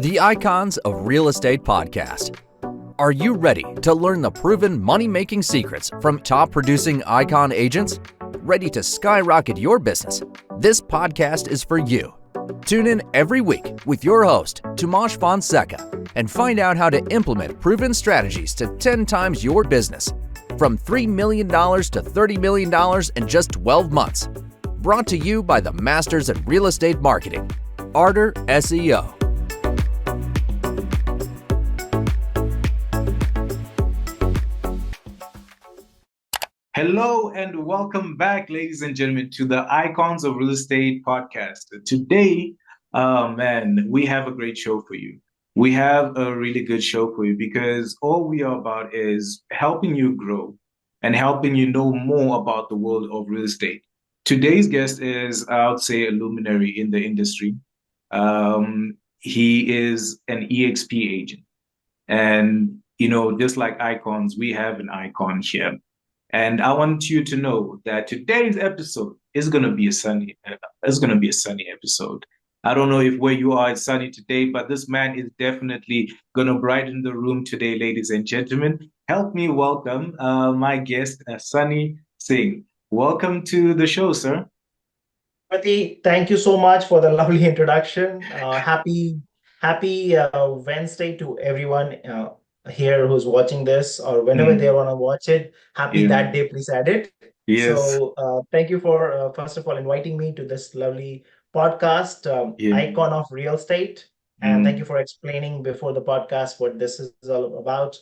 The Icons of Real Estate Podcast. Are you ready to learn the proven money-making secrets from top-producing Icon agents? Ready to skyrocket your business? This podcast is for you. Tune in every week with your host, Tomasz Fonseca, and find out how to implement proven strategies to 10 times your business, from $3 million to $30 million in just 12 months. Brought to you by the Masters in Real Estate Marketing, Arter SEO. Hello and welcome back, ladies and gentlemen, to the Icons of Real Estate podcast. Today, we have a great show for you. We have a really good show for you because all we are about is helping you grow and helping you know more about the world of real estate. Today's guest is, I would say, a luminary in the industry. He is an EXP agent. And, just like icons, we have an icon here. And I want you to know that today's episode is going to be a sunny episode. I don't know if where you are is sunny today, but this man is definitely going to brighten the room today, ladies and gentlemen. Help me welcome my guest, Sunny Singh. Welcome to the show, sir. Pati, thank you so much for the lovely introduction. Happy Wednesday to everyone here who's watching this, or whenever they want to watch it. Happy that day, please add it. Yes. So thank you for first of all inviting me to this lovely podcast, Icon of Real Estate, and thank you for explaining before the podcast what this is all about.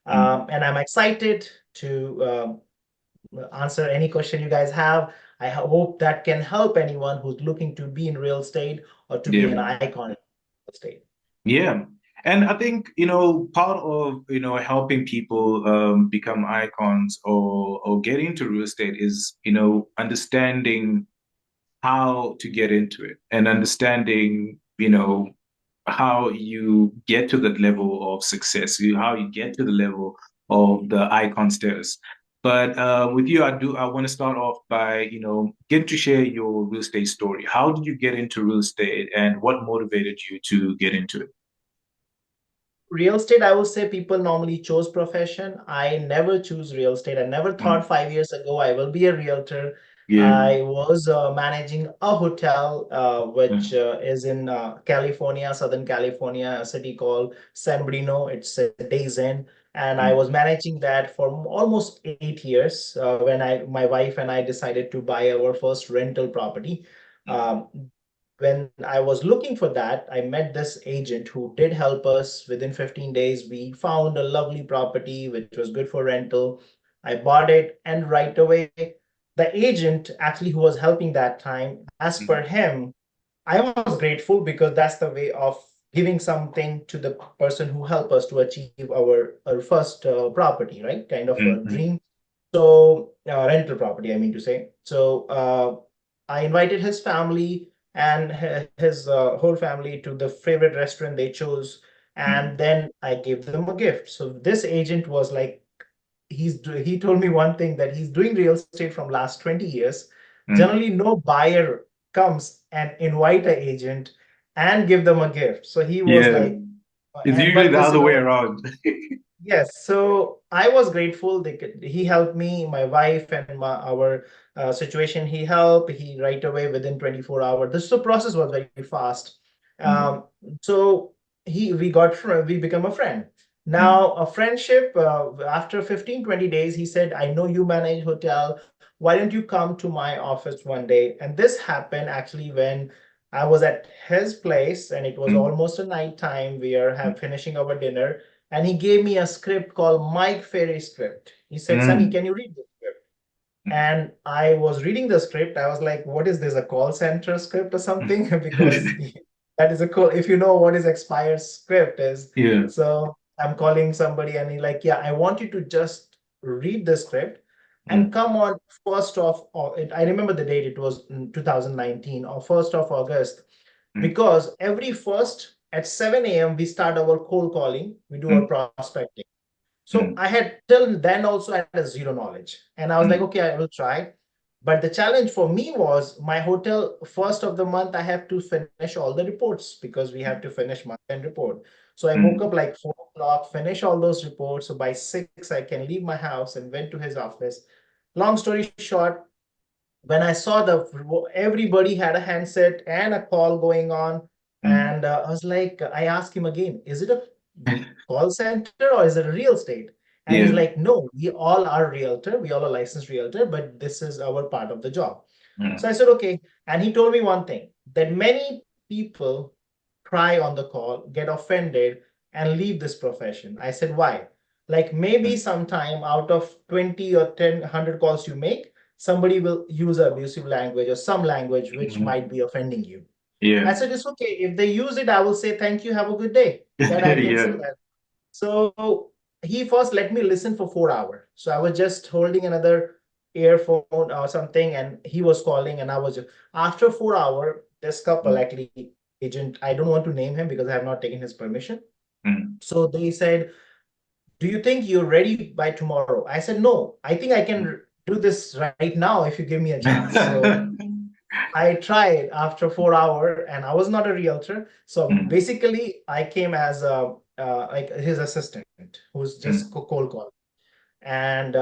And I'm excited to answer any question you guys have. I hope that can help anyone who's looking to be in real estate or to be an icon in real estate. Yeah. And I think, part of, helping people become icons or get into real estate is, understanding how to get into it and understanding, how you get to that level of success, how you get to the level of the icon status. But with you, I want to start off by, getting to share your real estate story. How did you get into real estate and what motivated you to get into it? Real estate, I would say people normally chose profession. I never choose real estate. I never thought 5 years ago I will be a realtor. I was managing a hotel, which is in California, Southern California, a city called San Bruno. It's a Days Inn. And I was managing that for almost 8 years when my wife and I decided to buy our first rental property. When I was looking for that, I met this agent who did help us. Within 15 days, we found a lovely property which was good for rental. I bought it, and right away, the agent actually who was helping that time, as per him, I was grateful because that's the way of giving something to the person who helped us to achieve our first property, right? Kind of a dream. So rental property, I mean to say. So I invited his family and his whole family to the favorite restaurant they chose. And then I gave them a gift. So this agent was like, he told me one thing, that he's doing real estate from last 20 years. Generally, no buyer comes and invite an agent and give them a gift. So he was like, it's usually the other way around. Yes, so I was grateful. He helped me, my wife, and our situation. He helped. He right away within 24 hours. The process was very fast. So we become a friend. Now a friendship. After 15, 20 days, he said, "I know you manage hotel. Why don't you come to my office one day?" And this happened actually when I was at his place, and it was almost a night time. We are finishing our dinner. And he gave me a script called Mike Ferry script. He said, "Sunny, can you read this script?" And I was reading the script. I was like, what is this, a call center script or something? Because that is a call. If you know what is expired script is. So I'm calling somebody and he's like, yeah, I want you to just read the script and come on 1st of, I remember the date, it was 2019 or 1st of August. Because every first at 7 a.m. we start our cold calling. We do our prospecting. So I had till then also had a zero knowledge. And I was like, okay, I will try. But the challenge for me was my hotel, first of the month, I have to finish all the reports because we have to finish month-end report. So I woke up like 4 o'clock, finish all those reports. So by 6, I can leave my house and went to his office. Long story short, when I saw everybody had a handset and a call going on, and I was like, I asked him again, is it a call center or is it a real estate? And he's like, no, we all are realtor, we all are licensed realtor, but this is our part of the job. So I said, okay. And he told me one thing, that many people cry on the call, get offended, and leave this profession. I said, why? Like maybe sometime out of 20 or 10, 100 calls you make, somebody will use abusive language or some language which might be offending you. I said, it's okay. If they use it, I will say, thank you, have a good day. That I can say that. So he first let me listen for 4 hours. So I was just holding another earphone or something, and he was calling, and I was just, after 4 hours, this couple, actually, agent, I don't want to name him because I have not taken his permission. So they said, do you think you're ready by tomorrow? I said, no, I think I can do this right now if you give me a chance. So I tried after 4 hours, and I was not a realtor. So basically, I came as like his assistant, who's just cold call. And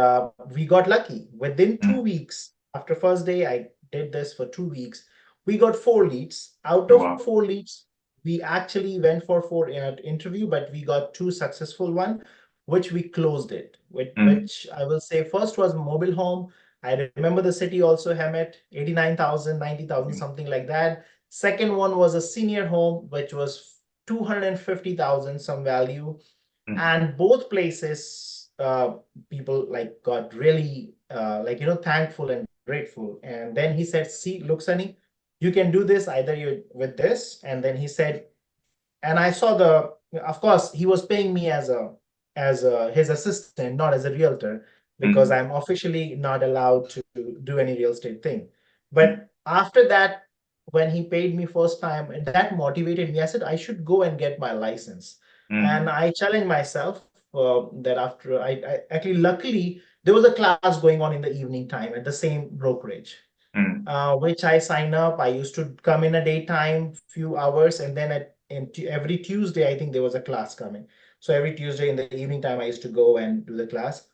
we got lucky. Within 2 weeks, after first day, I did this for 2 weeks. We got 4 leads. Out of 4 leads, we actually went for four interview, but we got two successful one, which we closed it. Which I will say first was mobile home. I remember the city also, Hemet, 89,000, 90,000, something like that. Second one was a senior home, which was 250,000 some value. And both places, people like got really like, thankful and grateful. And then he said, see, look, Sunny, you can do this either you with this. And then he said, and I saw of course, he was paying me as his assistant, not as a realtor, because I'm officially not allowed to do any real estate thing. But after that, when he paid me first time, and that motivated me, I said I should go and get my license. And I challenged myself that after I actually, luckily, there was a class going on in the evening time at the same brokerage. Which I signed up. I used to come in a daytime, few hours, and then every Tuesday, I think there was a class coming. So every Tuesday in the evening time, I used to go and do the class.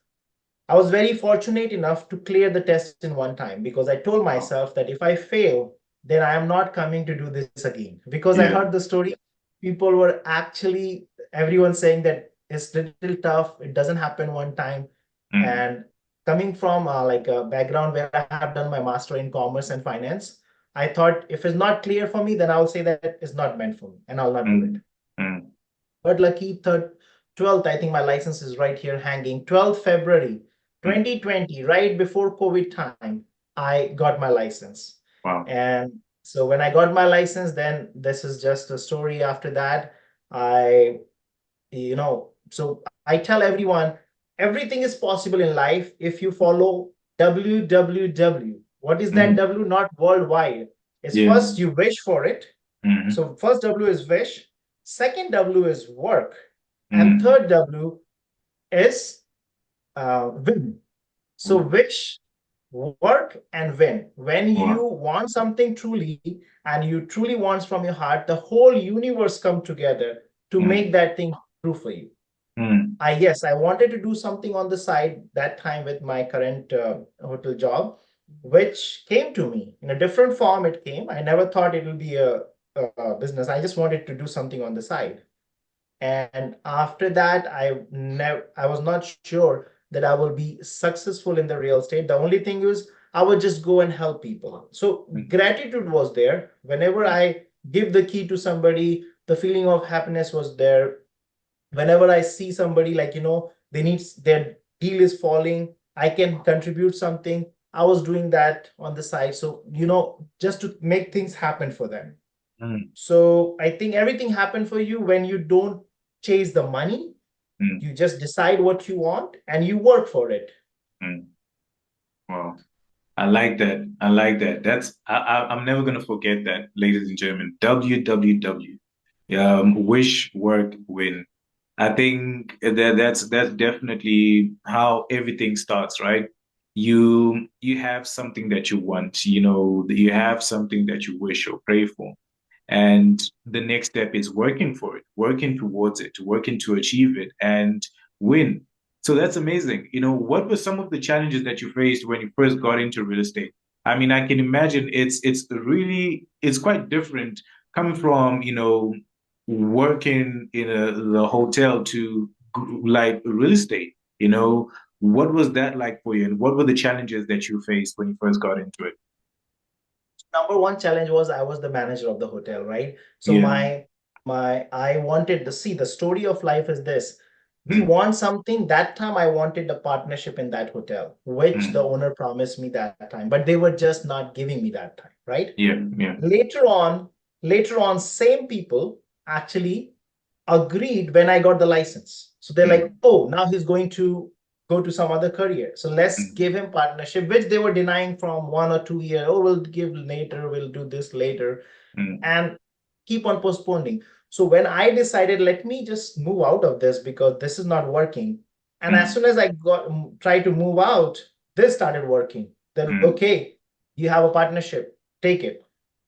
I was very fortunate enough to clear the test in one time because I told myself that if I fail, then I am not coming to do this again. Because I heard the story, people were actually, everyone saying that it's a little tough, it doesn't happen one time. And coming from like a background where I have done my master in commerce and finance, I thought if it's not clear for me, then I'll say that it's not meant for me and I'll not do it. But lucky, 12th, I think my license is right here hanging. 12th February 2020, right before COVID time, I got my license. And so when I got my license, then this is just a story after that. So I tell everyone, everything is possible in life if you follow WWW. What is that W? Not worldwide. It's first you wish for it. So first W is wish. Second W is work. And third W is win. So wish, work, and win. When you want something truly, and you truly want from your heart, the whole universe come together to make that thing true for you. Yes, I wanted to do something on the side that time with my current hotel job, which came to me in a different form. It came. I never thought it would be a business. I just wanted to do something on the side. And after that, I was not sure that I will be successful in the real estate. The only thing is I would just go and help people. So gratitude was there. Whenever I give the key to somebody, the feeling of happiness was there. Whenever I see somebody like, they need, their deal is falling, I can contribute something. I was doing that on the side. So, just to make things happen for them. So I think everything happened for you when you don't chase the money. You just decide what you want and you work for it. Wow. I like that. I like that. I'm never gonna forget that, ladies and gentlemen. WWW. Wish, work, win. I think that's definitely how everything starts, right? you have something that you want, you have something that you wish or pray for. And the next step is working for it, working towards it, working to achieve it and win. So that's amazing. What were some of the challenges that you faced when you first got into real estate? I mean, I can imagine it's quite different coming from, working in the hotel to like real estate. What was that like for you, and what were the challenges that you faced when you first got into it? Number one challenge was I was the manager of the hotel, right? So Yeah. I wanted to see the story of life is this. We Mm, want something. That time I wanted a partnership in that hotel, which the mm. owner promised me that time, but they were just not giving me that time, right? Yeah, yeah. Later on, same people actually agreed when I got the license. So they're like, Mm, oh, now he's going to go to some other career. So let's mm, give him partnership, which they were denying from 1 or 2 years. Oh, we'll give later, we'll do this later, mm, and keep on postponing. So when I decided, let me just move out of this because this is not working. And as mm, soon as I tried to move out, this started working. Then mm, okay, you have a partnership, take it.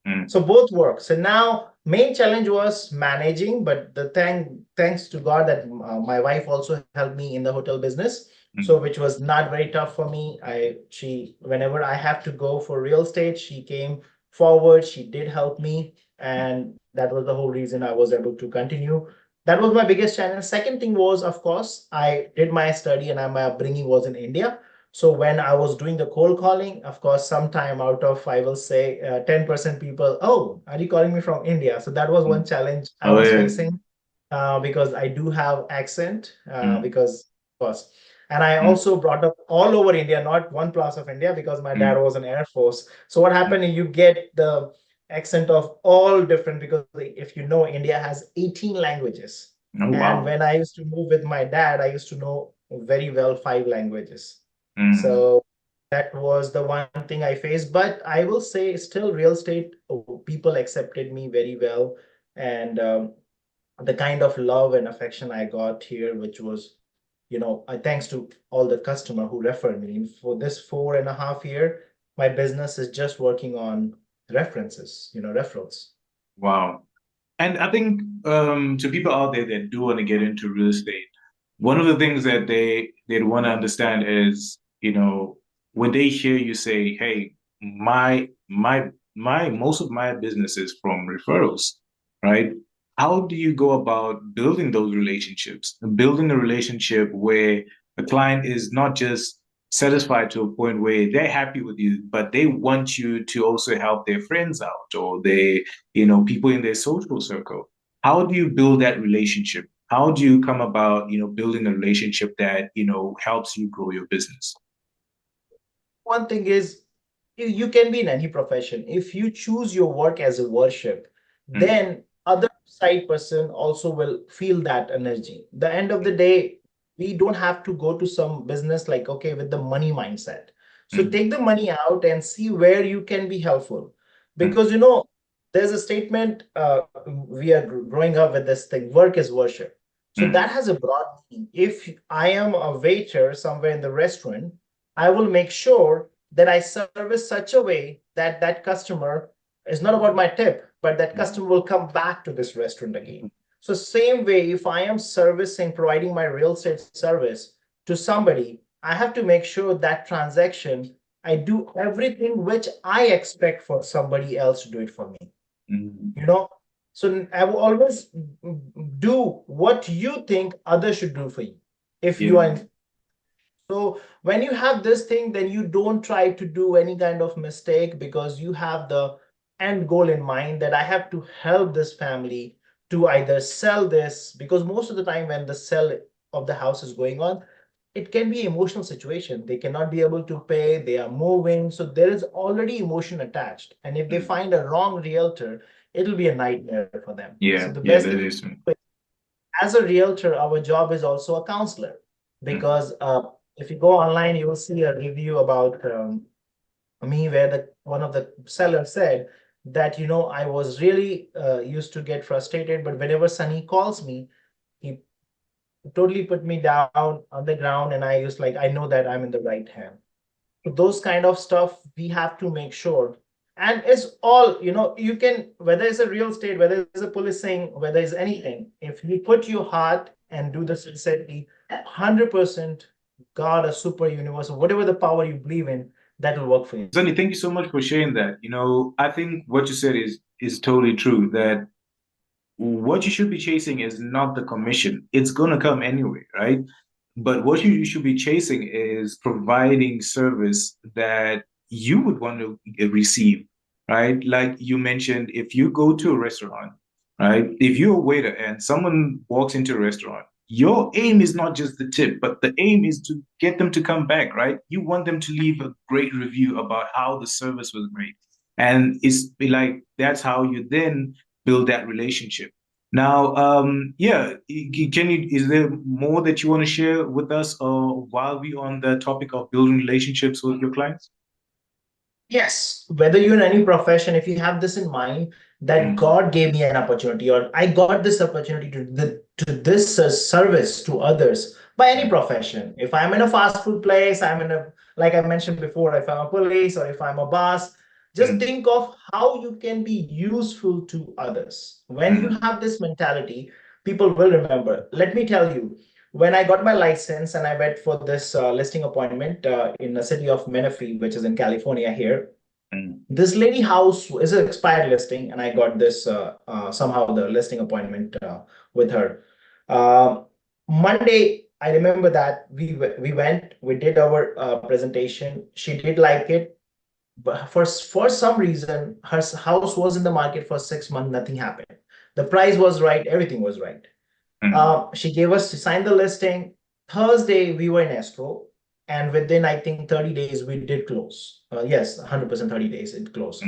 mm, So both work. So now main challenge was managing, but thanks to God that my wife also helped me in the hotel business. So mm, which was not very tough for me. She whenever I have to go for real estate, she came forward. She did help me, and that was the whole reason I was able to continue. That was my biggest challenge. Second thing was, of course, I did my study and my upbringing was in India. So when I was doing the cold calling, of course, sometime out of, I will say, 10% people, oh, are you calling me from India? So that was one mm. challenge I Oh was yeah. facing because I do have accent Mm, because, of course, and I mm, also brought up all over India, not one place of India, because my dad mm, was in Air Force. So what mm. happened is you get the accent of all different because if you know, India has 18 languages. Oh And wow. when I used to move with my dad, I used to know very well 5 languages. Mm, So that was the one thing I faced. But I will say, still, real estate, people accepted me very well. And the kind of love and affection I got here, which was, thanks to all the customer who referred me. For this 4.5 year, my business is just working on references, referrals. wow. And I think to people out there that do want to get into real estate, one of the things that they'd want to understand is, when they hear you say, "Hey, my most of my business is from referrals," right? How do you go about building those relationships, building a relationship where the client is not just satisfied to a point where they're happy with you, but they want you to also help their friends out or people in their social circle. How do you build that relationship? How do you come about, building a relationship that, helps you grow your business? One thing is, you can be in any profession. If you choose your work as a worship, Mm, then other side person also will feel that energy. The end of the day, we don't have to go to some business like, okay, with the money mindset. So mm, take the money out and see where you can be helpful. mm, Because, there's a statement, we are growing up with this thing, work is worship. So mm, that has a broad meaning. If I am a waiter somewhere in the restaurant, I will make sure that I service such a way that that customer is not about my tip, but that mm, customer will come back to this restaurant again. So same way, if I am providing my real estate service to somebody, I have to make sure that transaction, I do everything which I expect for somebody else to do it for me. mm. You know, so I will always do what you think others should do for you. If you Yeah. are in so when you have this thing, then you don't try to do any kind of mistake because you have the end goal in mind that I have to help this family to either sell this, because most of the time when the sell of the house is going on, it can be emotional situation. They cannot be able to pay, they are moving, so there is already emotion attached. And if they Mm. find a wrong realtor, it'll be a nightmare for them. So Yeah. the Yeah, best that thing is. as a realtor, our job is also a counselor Mm, because if you go online, you will see a review about me where the one of the sellers said that I was really used to get frustrated, but whenever Sunny calls me, he totally put me down on the ground, and I used like I know that I'm in the right hand. those kind of stuff we have to make sure. And it's all, you can, whether it's a real estate, whether it's a policing, whether it's anything, if you put your heart and do the sincerity, 100%, God, a super universe, whatever the power you believe in, that will work for you. Sunny, thank you so much for sharing that. I think what you said is totally true, that what you should be chasing is not the commission. It's gonna come anyway, right? But what you should be chasing is providing service that you would want to receive, right? Like you mentioned, if you go to a restaurant, right? If you're a waiter and someone walks into a restaurant, your aim is not just the tip, but the aim is to get them to come back, right? You want them to leave a great review about how the service was great. And it's like that's how you then build that relationship. Now, yeah, is there more that you want to share with us while we're on the topic of building relationships with your clients? Yes, whether you're in any profession, if you have this in mind, that God gave me an opportunity, or I got this opportunity to this service to others by any profession. If I'm in a fast food place, like I mentioned before, if I'm a police or if I'm a boss, just think of how you can be useful to others. When you have this mentality, people will remember. Let me tell you, when I got my license and I went for this listing appointment in the city of Menifee, which is in California here, this lady house is an expired listing, and I got this somehow the listing appointment with her. Monday, I remember that we did our presentation. She did like it, but for some reason, her house was in the market for 6 months. Nothing happened. The price was right. Everything was right. She gave us to sign the listing. Thursday, we were in escrow. And within, I think, 30 days, we did close. Yes, 100% 30 days, it closed.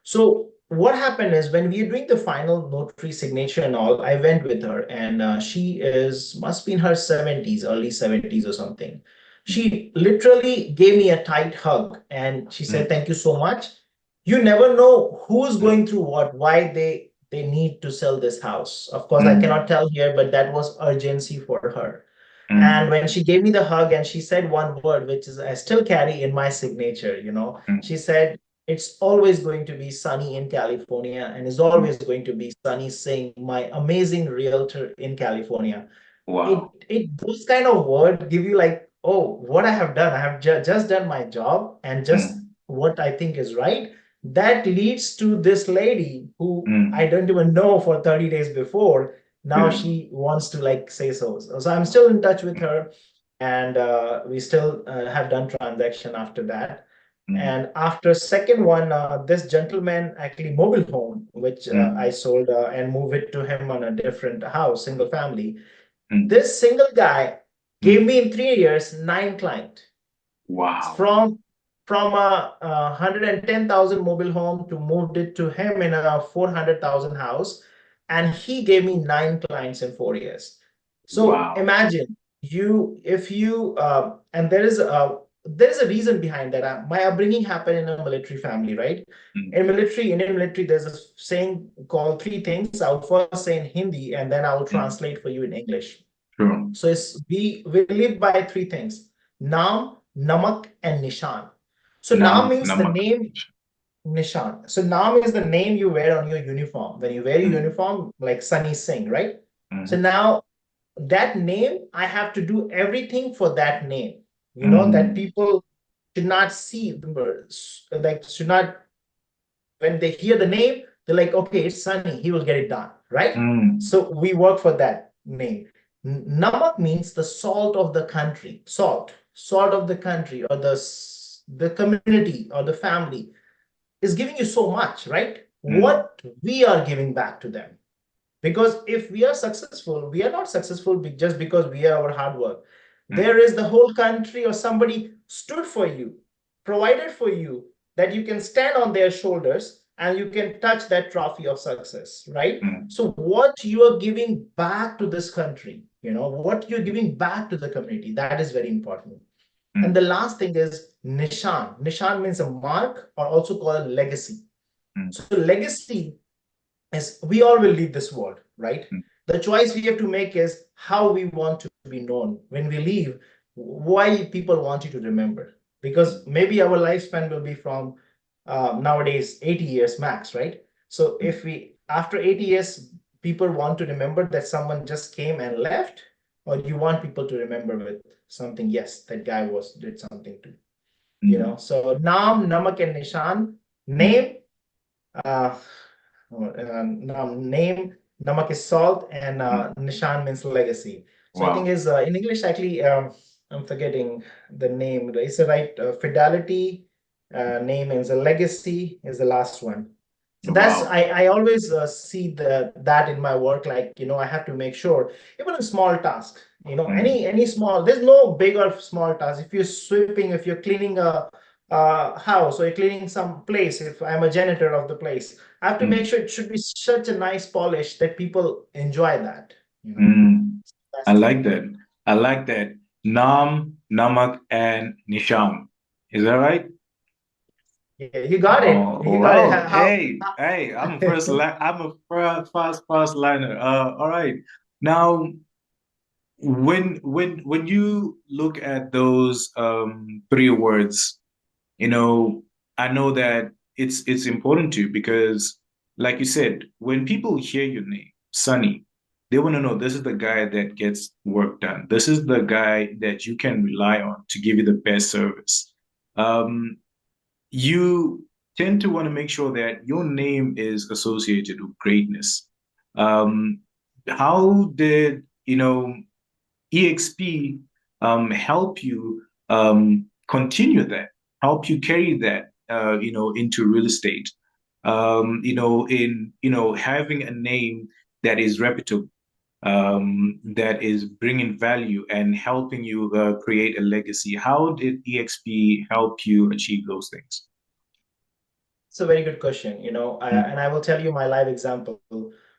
So what happened is when we were doing the final notary signature and all, I went with her, and she must be in her 70s, early 70s or something. She literally gave me a tight hug and she said, "Thank you so much." You never know who's going through what, why they need to sell this house. Of course, I cannot tell here, but that was urgency for her. And when she gave me the hug and she said one word, which is I still carry in my signature, she said, "It's always going to be sunny in California, and it's always going to be Sunny Singh, my amazing realtor in California." Wow. Those kind of words give you like, oh, what I have done, I have just done my job and just what I think is right. That leads to this lady who I don't even know for 30 days before. Now she wants to like say so. So I'm still in touch with her, and we still have done transaction after that. And after second one, this gentleman actually mobile home, which I sold and moved it to him on a different house, single family. This single guy gave me in 3 years 9 clients. Wow. From a 110,000 mobile home to moved it to him in a 400,000 house, and he gave me 9 clients in 4 years. So imagine if you and there is a reason behind that. My upbringing happened in a military family, right? In Indian military, there's a saying called 3 things. I'll first say in Hindi, and then I'll translate for you in English. Sure. So we live by 3 things: Naam, Namak, and Nishan. So Naam means the name, Nishan. So Naam is the name you wear on your uniform. When you wear your uniform, like Sunny Singh, right? So now that name, I have to do everything for that name. That people should not see, like should not, when they hear the name, they're like, okay, it's Sunny, he will get it done, right? So we work for that name. Namak means the salt of the country, salt of the country, or the community or the family is giving you so much, right? What we are giving back to them. Because if we are successful, we are not successful just because we are our hard work. There is the whole country or somebody stood for you, provided for you, that you can stand on their shoulders and you can touch that trophy of success, right? So what you are giving back to this country, what you're giving back to the community, that is very important. And the last thing is Nishan. Nishan means a mark, or also called legacy. So legacy is we all will leave this world, right? The choice we have to make is how we want to be known. When we leave, why people want you to remember. because maybe our lifespan will be from nowadays 80 years max, right? So if we, after 80 years, people want to remember that someone just came and left, or you want people to remember with something, yes, that guy did something too, you know? So Naam, Namak, and Nishan, name, uh, name, Namak is salt, and Nishan means legacy. So I think is in English actually, I'm forgetting the name. It's the right fidelity. Name is a legacy is the last one. So that's I always see that in my work. Like, you know, I have to make sure even a small task. You know, any small. There's no big or small task. If you're sweeping, if you're cleaning a house, or you're cleaning some place, if I'm a janitor of the place, I have to make sure it should be such a nice polish that people enjoy that. You know, I like that. I like that. Nam, Namak, and Nisham. Is that right? Yeah, you got it. You got it. Well, hey, I'm a fast liner. All right. Now, when you look at those three words, you know, I know that it's important to you because, like you said, when people hear your name, Sunny, they want to know this is the guy that gets work done. This is the guy that you can rely on to give you the best service. Um, you tend to want to make sure that your name is associated with greatness. Um, how did, EXP help you continue that, help you carry that, into real estate? Having a name that is reputable, that is bringing value and helping you create a legacy. How did EXP help you achieve those things? It's a very good question, you know, and I will tell you my live example.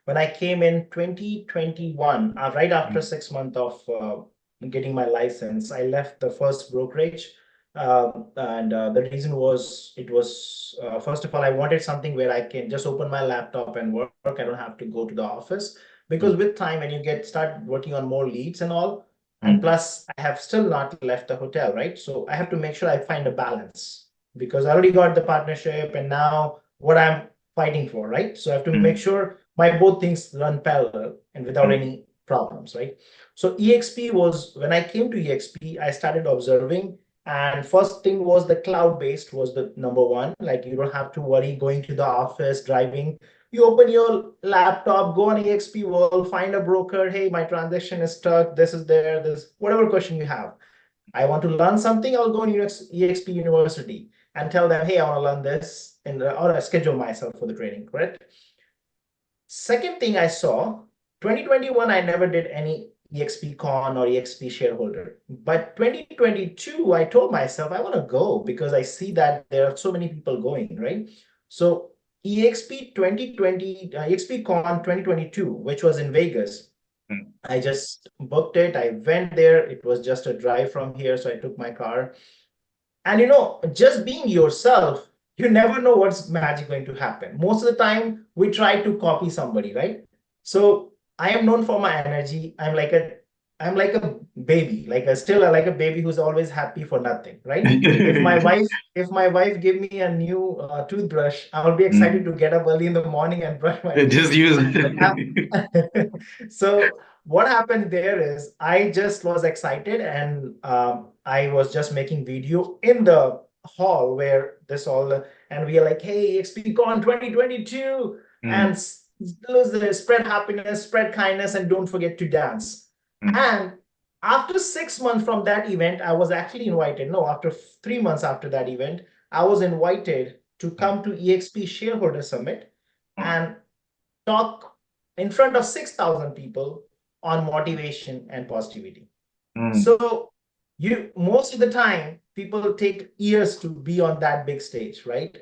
When I came in 2021, right after 6 months of getting my license, I left the first brokerage. And the reason was, it was, first of all, I wanted something where I can just open my laptop and work. I don't have to go to the office, because with time, when you start working on more leads and all, and plus I have still not left the hotel, right? So I have to make sure I find a balance, because I already got the partnership, and now what I'm fighting for, right? So I have to make sure my both things run parallel and without any problems, right? So EXP was, when I came to EXP, I started observing, and first thing was the cloud-based was the number one. Like, you don't have to worry going to the office, driving. You open your laptop, go on EXP World, find a broker. Hey, my transaction is stuck. This is there. This whatever question you have. I want to learn something. I'll go on EXP University and tell them, hey, I want to learn this, and or I schedule myself for the training, correct? Second thing I saw, 2021, I never did any EXP Con or EXP shareholder. But 2022, I told myself I want to go, because I see that there are so many people going, right? So EXP 2020, EXP Con 2022, which was in Vegas, I just booked it. I went there. It was just a drive from here, so I took my car. And you know, just being yourself, you never know what's magic going to happen. Most of the time, we try to copy somebody, right? So I am known for my energy. I'm like a baby, like a baby who's always happy for nothing, right? If my wife give me a new toothbrush, I'll be excited to get up early in the morning and brush my Just teeth. use But it. so what happened there is, I just was excited, and I was just making video in the hall where this all, and we are like, hey, XPCon 2022, and spread happiness, spread kindness, and don't forget to dance. And after 6 months from that event, I was actually invited. No, after 3 months after that event, I was invited to come to EXP Shareholder Summit and talk in front of 6,000 people on motivation and positivity. So you, most of the time, people take years to be on that big stage, right?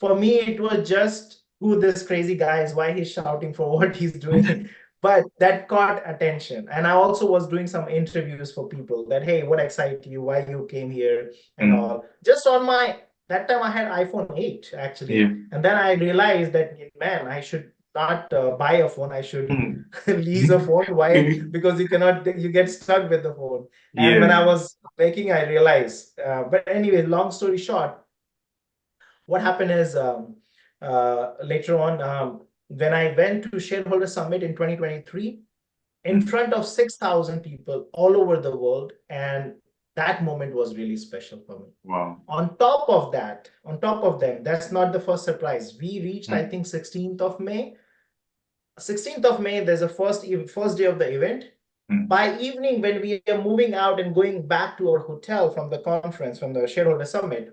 For me, it was just who this crazy guy is, why he's shouting for what he's doing. But that caught attention. And I also was doing some interviews for people that, hey, what excited you, why you came here, and all. Just on that time I had iPhone 8 actually. And then I realized that, man, I should not buy a phone. I should lease a phone. Why? Because you get stuck with the phone. And when I was making, I realize. But anyway, long story short, what happened is later on, when I went to Shareholder Summit in 2023, in front of 6,000 people all over the world, and that moment was really special for me. Wow. On top of that, on top of them, that's not the first surprise. We reached, I think, 16th of May. 16th of May, there's a first day of the event. By evening, when we are moving out and going back to our hotel from the conference, from the Shareholder Summit,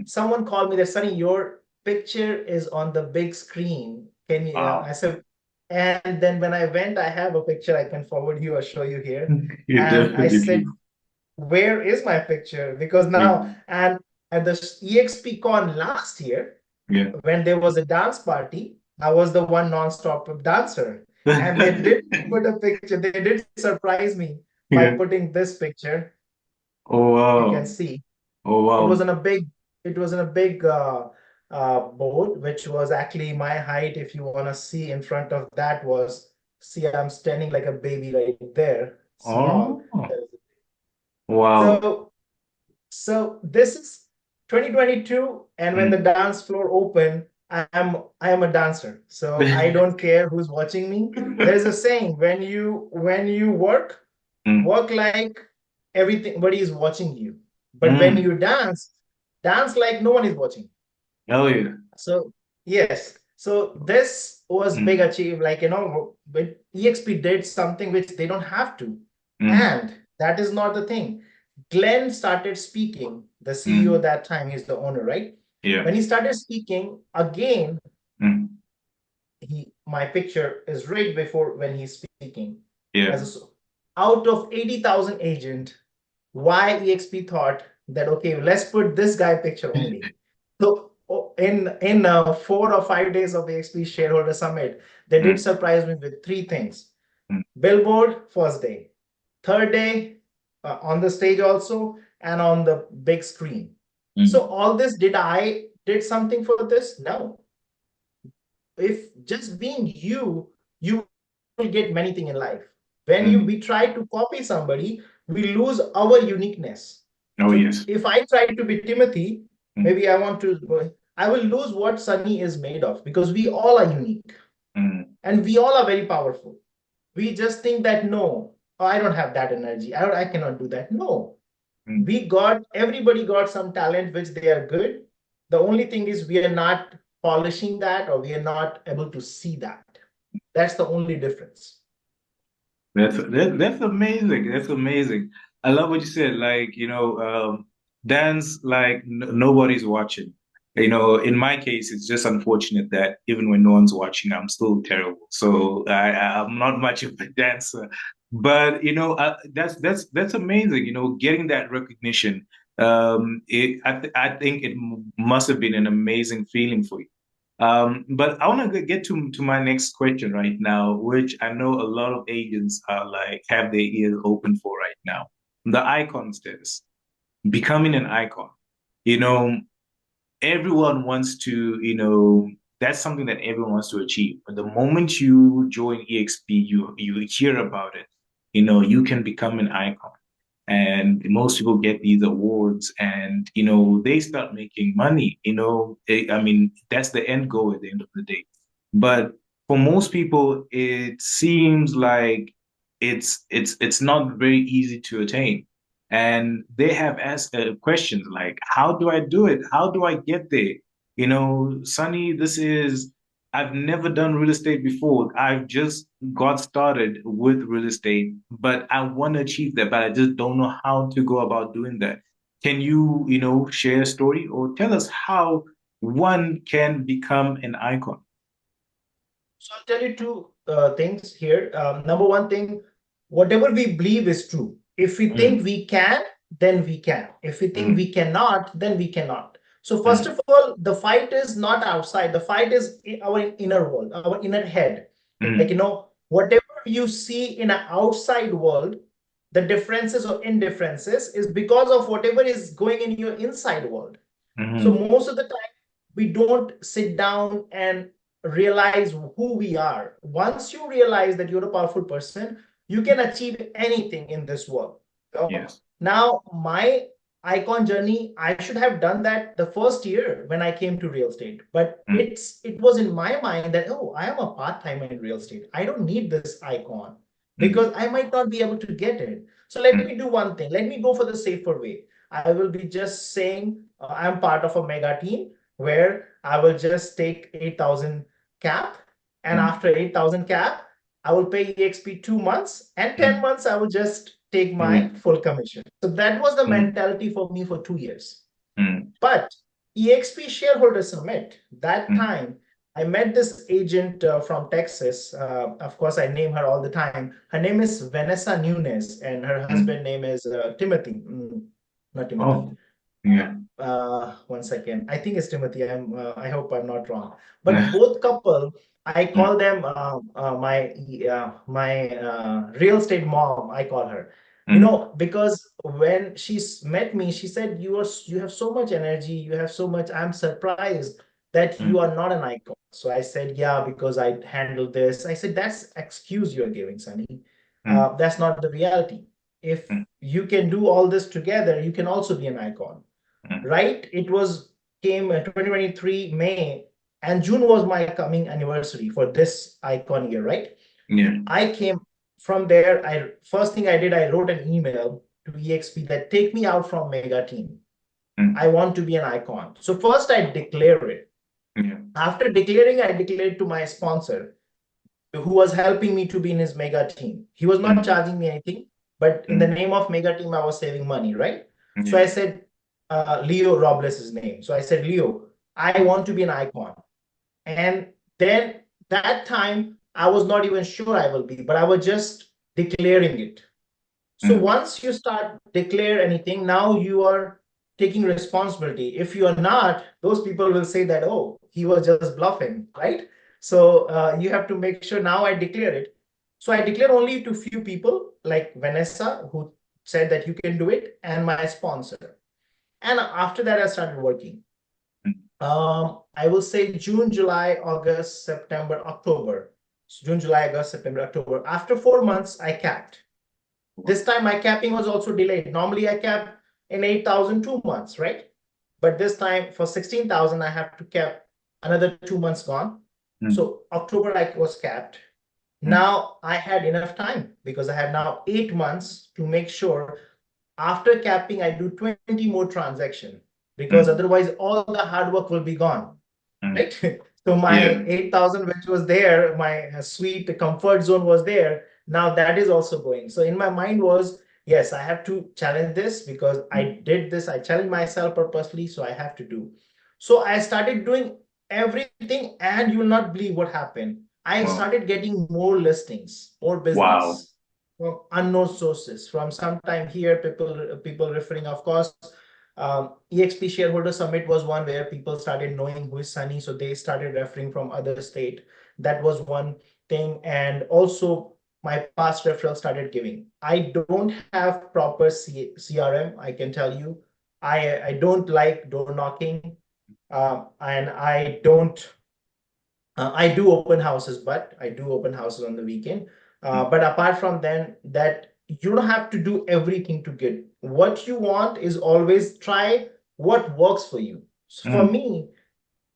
someone called me that, Sunny, your picture is on the big screen. Can you? Wow. I said, and then when I went, I have a picture I can forward you or show you here. And I said, where is my picture? Because now, and at the EXP Con last year, when there was a dance party, I was the one non-stop dancer. And they did put a picture. They did surprise me by putting this picture. Oh wow! You can see. Oh wow! It was in a big boat, which was actually my height. If you want to see in front of that see, I'm standing like a baby right there. Small. Oh. Wow. So this is 2022, and when the dance floor opened, I am a dancer. So I don't care who's watching me. There's a saying, when you work like everybody is watching you. But when you dance like no one is watching. Oh yeah. So yes. So this was big achieve. Like, when EXP did something which they don't have to. And that is not the thing. Glenn started speaking, the CEO that time, he's the owner, right? Yeah. When he started speaking, again, my picture is right before when he's speaking. Yeah. Out of 80,000 agent, why EXP thought that, okay, let's put this guy picture only. So in 4 or 5 days of the EXP Shareholder Summit, they did surprise me with 3 things. Billboard, first day. Third day, on the stage also, and on the big screen. So all this, did I did something for this? No. If just being you will get many things in life. When we try to copy somebody, we lose our uniqueness. Oh yes. If I try to be Timothy, maybe I will lose what Sunny is made of, because we all are unique. And we all are very powerful. We just think that, no, I don't have that energy. I cannot do that. No. Everybody got some talent which they are good. The only thing is we are not polishing that, or we are not able to see that. That's the only difference. That's amazing. That's amazing. I love what you said. Like, dance like nobody's watching. In my case, it's just unfortunate that even when no one's watching, I'm still terrible. So I'm not much of a dancer. But that's amazing. Getting that recognition. I think it must have been an amazing feeling for you. But I want to get to my next question right now, which I know a lot of agents are like have their ears open for right now. The icon status, becoming an icon. You know, everyone wants to, that's something that everyone wants to achieve. But the moment you join EXP, you hear about it. You can become an icon. And most people get these awards and, they start making money, I mean, that's the end goal at the end of the day. But for most people, it seems like it's not very easy to attain. And they have asked questions like, how do I do it? How do I get there? Sunny, I've never done real estate before. I've just got started with real estate, but I want to achieve that, but I just don't know how to go about doing that. Can you, share a story or tell us how one can become an icon? So I'll tell you 2 things here. Number one thing, whatever we believe is true. If we think we can, then we can. If we think we cannot, then we cannot. So first of all, the fight is not outside. The fight is in our inner world, our inner head. Like, whatever you see in an outside world, the differences or indifferences is because of whatever is going in your inside world. So most of the time, we don't sit down and realize who we are. Once you realize that you're a powerful person, you can achieve anything in this world. Yes. Now, my icon journey, I should have done that the first year when I came to real estate. But it was in my mind that, oh, I am a part-timer in real estate. I don't need this icon because I might not be able to get it. So let me do one thing. Let me go for the safer way. I will be just saying I'm part of a mega team where I will just take 8,000 cap. And after 8,000 cap, I will pay EXP 2 months, and 10 months I will just take my full commission. So that was the mentality for me for 2 years. But EXP Shareholder Summit, that time, I met this agent from Texas. Of course, I name her all the time. Her name is Vanessa Nunez, and her husband name is Timothy. Not Timothy. Oh, yeah. 1 second. I think it's Timothy. I hope I'm not wrong. But both couple, I call them my real estate mom. I call her. You know, because when met me, she said, you have so much energy, you have so much. I'm surprised that you are not an icon. So I said, yeah, because I handled this. I said, that's excuse you're giving, Sunny. That's not the reality. If you can do all this together, you can also be an icon. Right? It came 2023 May, and June was my coming anniversary for this icon year, right? Yeah. I came from there. First thing I did, I wrote an email to EXP that take me out from mega team. I want to be an icon. So first I declare it. After declaring, I declared to my sponsor who was helping me to be in his mega team. He was not charging me anything, but in the name of mega team, I was saving money, right? So I said, Leo Robles' his name. So I said, Leo, I want to be an icon. And then that time, I was not even sure I will be, but I was just declaring it. So once you start declare anything, now you are taking responsibility. If you are not, those people will say that, oh, he was just bluffing, right? So you have to make sure now I declare it. So I declare only to few people like Vanessa, who said that you can do it, and my sponsor. And after that, I started working. I will say June, July, August, September, October. So June, July, August, September, October. After 4 months, I capped. This time my capping was also delayed. Normally I cap in 8,000 2 months, right? But this time for 16,000, I have to cap another 2 months gone. So October I was capped. Now I had enough time because I have now 8 months to make sure after capping, I do 20 more transactions because otherwise all the hard work will be gone, right? So my 8,000, which was there, my sweet comfort zone was there. Now that is also going. So in my mind was, yes, I have to challenge this because I did this. I challenged myself purposely, so I have to do. So I started doing everything, and you will not believe what happened. I started getting more listings, more business from unknown sources, from sometime here, people referring, of course. EXP Shareholder Summit was one where people started knowing who is Sunny, so they started referring from other state. That was one thing. And also my past referral started giving. I don't have proper CRM, I can tell you. I don't like door knocking, and I don't I do open houses, but I do open houses on the weekend. But apart from then, that you don't have to do everything to get what you want. Is always try what works for you. So for me,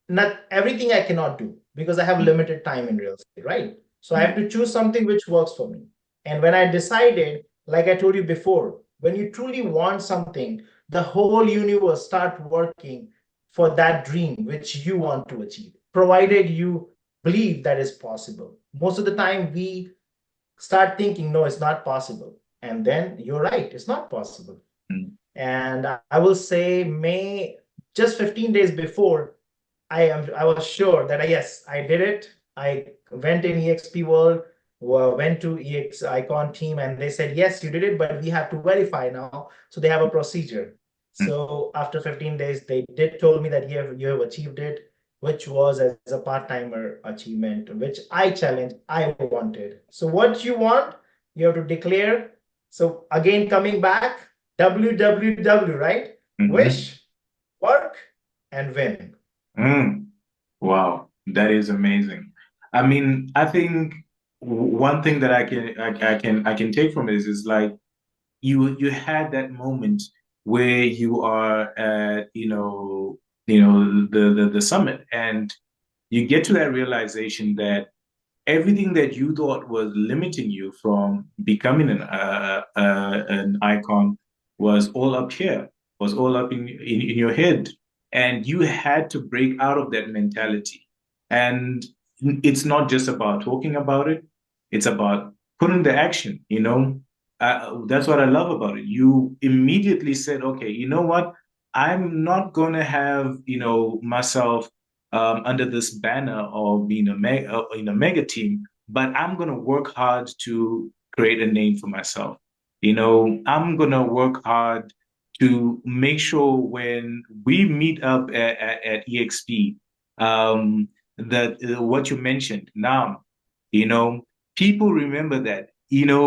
not everything I cannot do because I have limited time in real estate, right? So I have to choose something which works for me. And when I decided, like I told you before, when you truly want something, the whole universe start working for that dream which you want to achieve, provided you believe that is possible. Most of the time we start thinking, no, it's not possible. And then you're right, it's not possible. And I will say just 15 days before, I was sure that yes, I did it. I went in EXP World, went to EX Icon team, and they said, yes, you did it, but we have to verify now. So they have a procedure. So after 15 days, they did told me that you have achieved it, which was as a part-timer achievement, which I challenged, I wanted. So what you want, you have to declare. So again, coming back, WWW, right? Wish, work, and win. Wow, that is amazing. I mean, I think one thing that I can take from this is like you had that moment where you are at, the summit, and you get to that realization that everything that you thought was limiting you from becoming an icon was all up here, was all up in your head, and you had to break out of that mentality. And it's not just about talking about it; it's about putting the action. That's what I love about it. You immediately said, "Okay, you know what? I'm not gonna have myself under this banner of being in a mega team, but I'm gonna work hard to create a name for myself. I'm gonna work hard to make sure when we meet up at EXP, that what you mentioned now, you know, people remember that.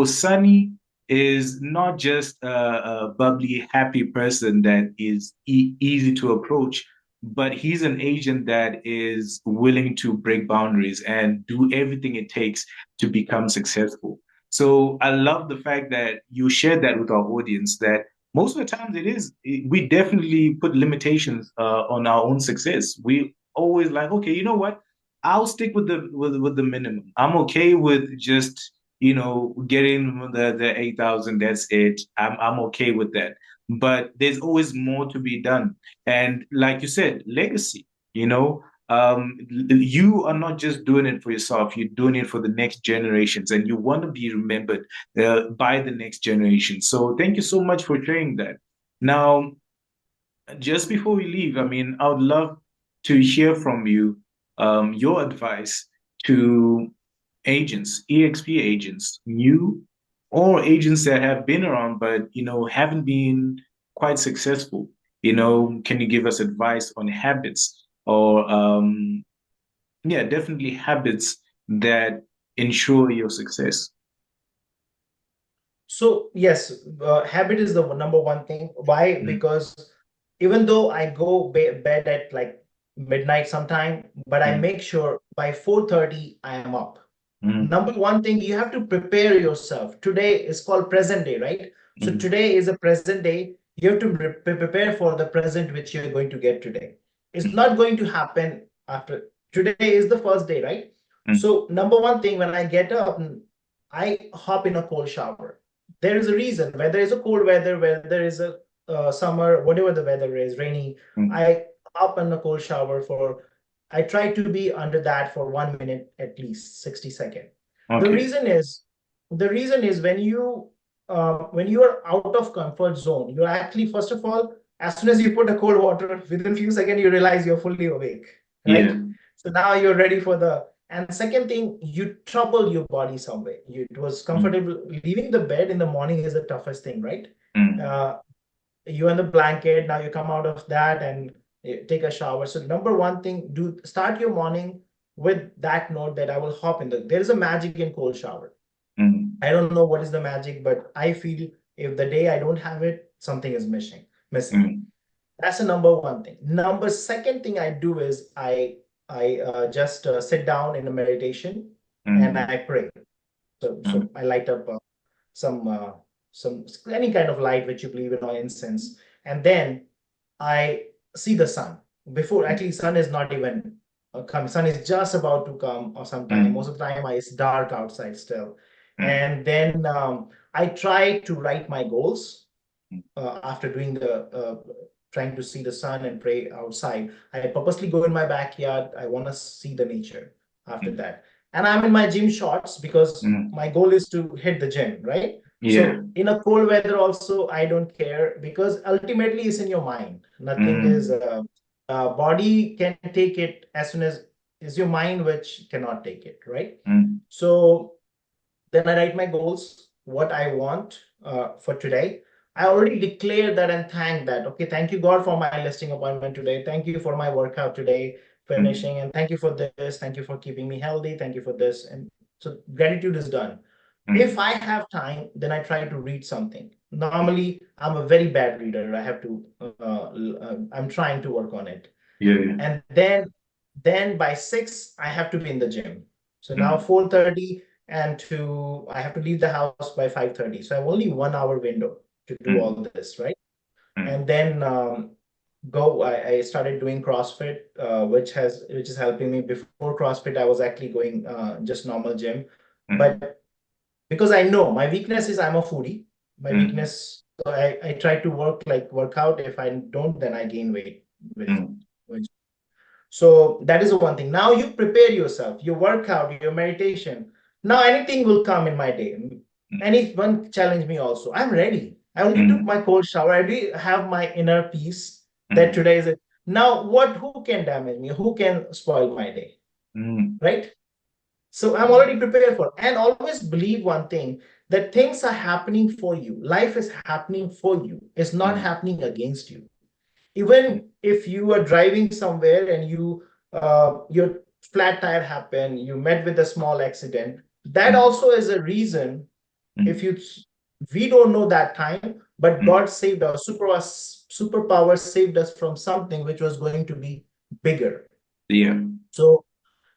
Sunny is not just a bubbly, happy person that is easy to approach, but he's an agent that is willing to break boundaries and do everything it takes to become successful. So I love the fact that you shared that with our audience, that most of the times we definitely put limitations on our own success. We always like, okay, you know what? I'll stick with the minimum. I'm okay with just getting the 8,000. That's it. I'm okay with that. But there's always more to be done. And like you said, legacy, you are not just doing it for yourself, you're doing it for the next generations, and you want to be remembered by the next generation. So thank you so much for sharing that. Now, just before we leave, I mean, I would love to hear from you, your advice to agents, EXP agents, new or agents that have been around but haven't been quite successful. Can you give us advice on habits or yeah, definitely habits that ensure your success? So yes, habit is the number one thing. Why? Because even though I go bed at like midnight sometime, but I make sure by 4:30 I am up. Number one thing, you have to prepare yourself. Today is called present day, right? So today is a present day. You have to prepare for the present which you're going to get today. It's not going to happen after today is the first day, right? So number one thing, when I get up, I hop in a cold shower. There is a reason, whether it's a cold weather, whether there is a summer, whatever the weather is, rainy, I hop in a cold shower for, I try to be under that for 1 minute, at least 60 seconds. The Okay. reason is when you are out of comfort zone, you're actually, first of all, as soon as you put a cold water, within few seconds you realize you're fully awake, right? Yeah. So now you're ready for the, and second thing, you trouble your body some way. It was comfortable. Leaving the bed in the morning is the toughest thing, right? Uh, you in the blanket, now you come out of that and take a shower. So number one thing, do start your morning with that note that I will hop in there is a magic in cold shower. I don't know what is the magic, but I feel if the day I don't have it, something is missing. That's the number one thing. Number second thing I do is I just sit down in a meditation and I pray. So I light up some uh, some any kind of light which you believe in, or incense, and then I see the sun. Before, actually, sun is not even come. Sun is just about to come, or sometime. Most of the time, it's dark outside still, and then I try to write my goals after doing the trying to see the sun and pray outside. I purposely go in my backyard. I want to see the nature after that. And I'm in my gym shorts because my goal is to hit the gym, right? Yeah. So in a cold weather also, I don't care because ultimately it's in your mind. Nothing is body can take it as soon as is your mind which cannot take it, right? So then I write my goals, what I want for today. I already declared that and thank that. Okay, thank you, God, for my listing appointment today. Thank you for my workout today, finishing. And thank you for this. Thank you for keeping me healthy. Thank you for this. And so gratitude is done. If I have time, then I try to read something. Normally, I'm a very bad reader. I have to, I'm trying to work on it. Yeah. And then by 6, I have to be in the gym. So now 4:30 and I have to leave the house by 5:30. So I have only 1 hour window. to do all this, right? And then I started doing CrossFit, which is helping me. Before CrossFit, I was actually going just normal gym, but because I know my weakness is I'm a foodie. My weakness, so I try to work out. If I don't, then I gain weight. So that is the one thing. Now you prepare yourself, your workout, your meditation. Now anything will come in my day. Anyone challenge me also. I'm ready. I already took my cold shower. I already have my inner peace that today is it. Now who can damage me? Who can spoil my day? Right? So I'm already prepared for it. And always believe one thing, that things are happening for you. Life is happening for you. It's not happening against you. Even if you are driving somewhere and your flat tire happened, you met with a small accident, that also is a reason. If we don't know that time, but God saved us, superpower saved us from something which was going to be bigger.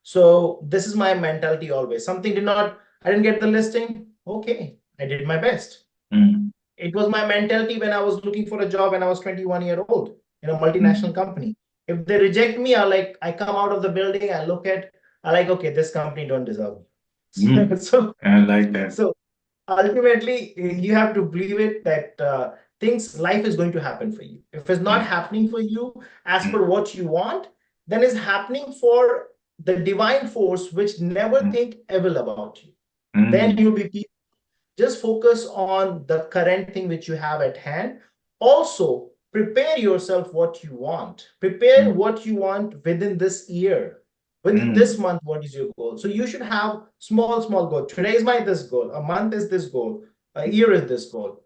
So this is my mentality always. I didn't get the listing. Okay, I did my best. It was my mentality when I was looking for a job when I was 21-year old in a multinational company. If they reject me, I come out of the building, okay, this company don't deserve me. So I like that. So ultimately, you have to believe it that life is going to happen for you. If it's not happening for you as per what you want, then it's happening for the divine force which never think evil about you. Then you'll be just focus on the current thing which you have at hand. Also, prepare yourself what you want. Prepare what you want within this year. Within this month, what is your goal? So you should have small goal. Today is this goal. A month is this goal. A year is this goal.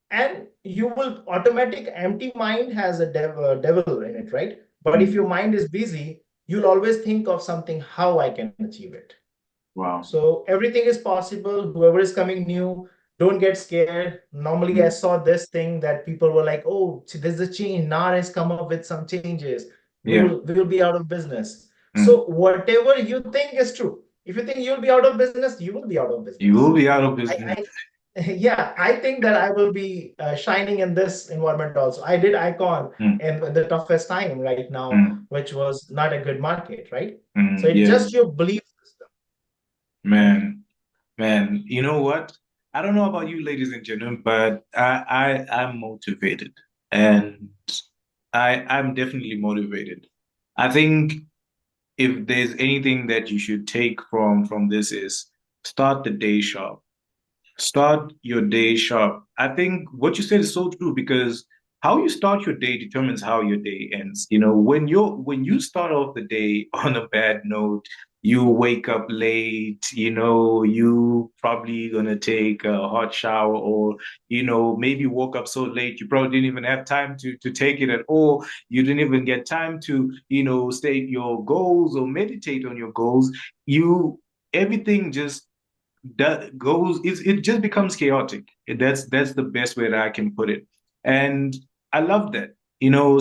And you will empty mind has a devil in it, right? But if your mind is busy, you'll always think of something, how I can achieve it. Wow. So everything is possible. Whoever is coming new, don't get scared. Normally, I saw this thing that people were like, oh, there's a change. NAR has come up with some changes. We will be out of business. So whatever you think is true. If you think you'll be out of business, you will be out of business. You will be out of business. I think that I will be shining in this environment also. I did Icon in the toughest time right now, which was not a good market, right? So it's just your belief system. Man, you know what? I don't know about you, ladies and gentlemen, but I'm motivated, and I'm definitely motivated. I think if there's anything that you should take from this is start the day sharp. Start your day sharp. I think what you said is so true because how you start your day determines how your day ends. You know, when you start off the day on a bad note, you wake up late, you probably gonna take a hot shower or, maybe woke up so late you probably didn't even have time to take it at all. You didn't even get time to, state your goals or meditate on your goals. Everything just that goes it just becomes chaotic. That's the best way that I can put it. And I love that.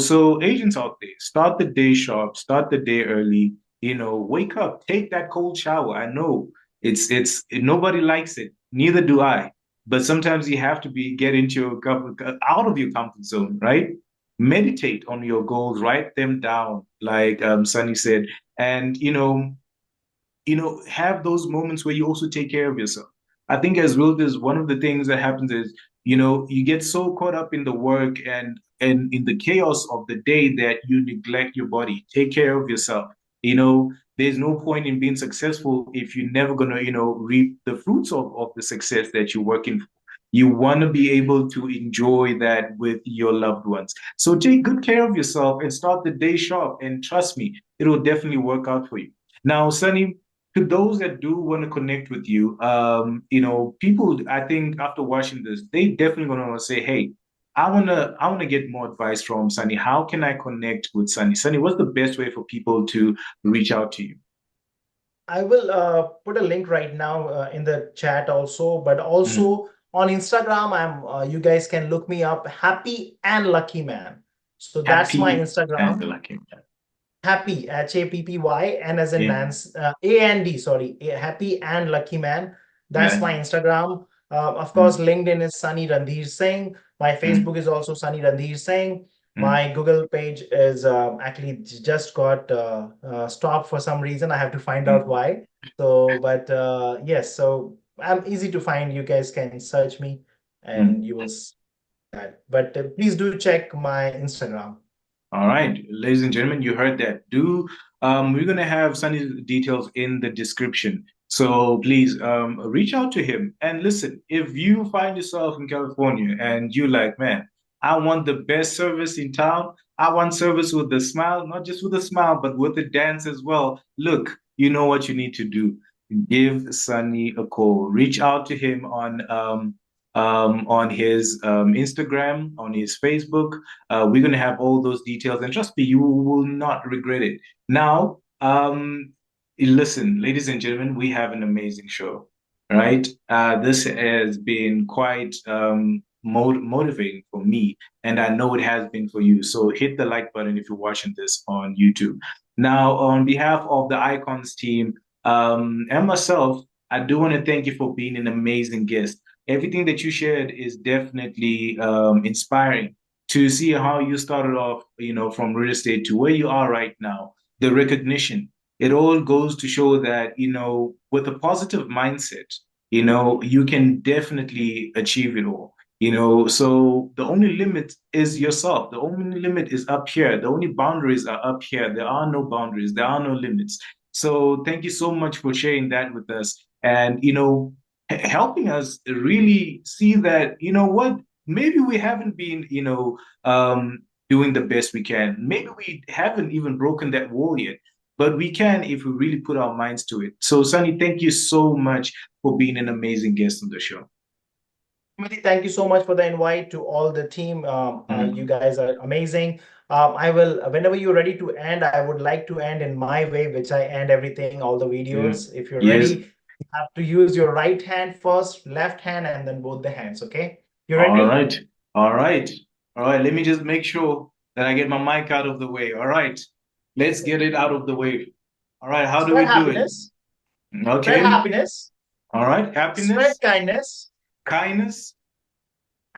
So agents out there, start the day sharp, start the day early, wake up, take that cold shower. I know nobody likes it, neither do I. But sometimes you have to get out of your comfort zone, right? Meditate on your goals, write them down, like Sunny said, and have those moments where you also take care of yourself. I think as realtors, one of the things that happens is, you get so caught up in the work and in the chaos of the day that you neglect your body. Take care of yourself. There's no point in being successful if you're never gonna, reap the fruits of the success that you're working for. You want to be able to enjoy that with your loved ones. So take good care of yourself and start the day sharp. And trust me, it will definitely work out for you. Now, Sunny, to those that do want to connect with you, people, I think after watching this, they definitely going to want to say, hey, I wanna get more advice from Sunny. How can I connect with Sunny? Sunny, what's the best way for people to reach out to you? I will put a link right now in the chat also, but also on Instagram, you guys can look me up, Happy and Lucky Man. So that's my Instagram. And Lucky Man. Happy, Happy, and as in Nance, AND, sorry, Happy and Lucky Man. That's my Instagram. Of course, LinkedIn is Sunny Randhir Singh. My Facebook is also Sunny Randhir Singh. My Google page is actually just got stopped for some reason. I have to find out why. So, but yes, so I'm easy to find. You guys can search me and you will see that. But please do check my Instagram. All right, ladies and gentlemen, you heard that. We're gonna have Sunny's details in the description. So please reach out to him and listen. If you find yourself in California and you like, man, I want the best service in town. I want service with a smile, not just with a smile, but with a dance as well. Look, you know what you need to do. Give Sunny a call. Reach out to him on his Instagram, on his Facebook. We're going to have all those details, and trust me, you will not regret it. Now, listen, ladies and gentlemen, we have an amazing show, right? This has been quite motivating for me, and I know it has been for you. So hit the like button if you're watching this on YouTube. Now, on behalf of the Icons team and myself, I do want to thank you for being an amazing guest. Everything that you shared is definitely inspiring to see how you started off, from real estate to where you are right now, the recognition. It all goes to show that, with a positive mindset, you can definitely achieve it all. So the only limit is yourself. The only limit is up here. The only boundaries are up here. There are no boundaries. There are no limits. So thank you so much for sharing that with us. And, helping us really see that, what, maybe we haven't been, doing the best we can. Maybe we haven't even broken that wall yet, but we can if we really put our minds to it. So, Sunny, thank you so much for being an amazing guest on the show. Thank you so much for the invite to all the team. You guys are amazing. I will, whenever you're ready to end, I would like to end in my way, which I end everything, all the videos. If you're ready, you have to use your right hand first, left hand, and then both the hands. Okay? You ready? All right. All right. All right. Let me just make sure that I get my mic out of the way. All right. Let's get it out of the way. All right. How do we do it? Okay. Spread happiness. All right. Happiness. Spread kindness. Kindness.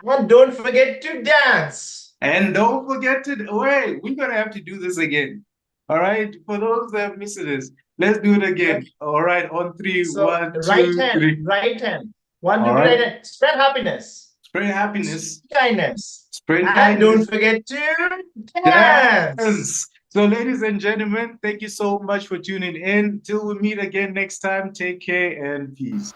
And don't forget to dance. And don't forget to wait. We're gonna have to do this again. All right. For those that have missed this, let's do it again. Okay. All right. On three. So, 1, 2, right hand, 3. Right hand. 1, 2, 3. Right hand. Spread happiness. Spread happiness. Spread kindness. Spread and kindness. Don't forget to dance. So, ladies and gentlemen, thank you so much for tuning in. Till we meet again next time, take care and peace.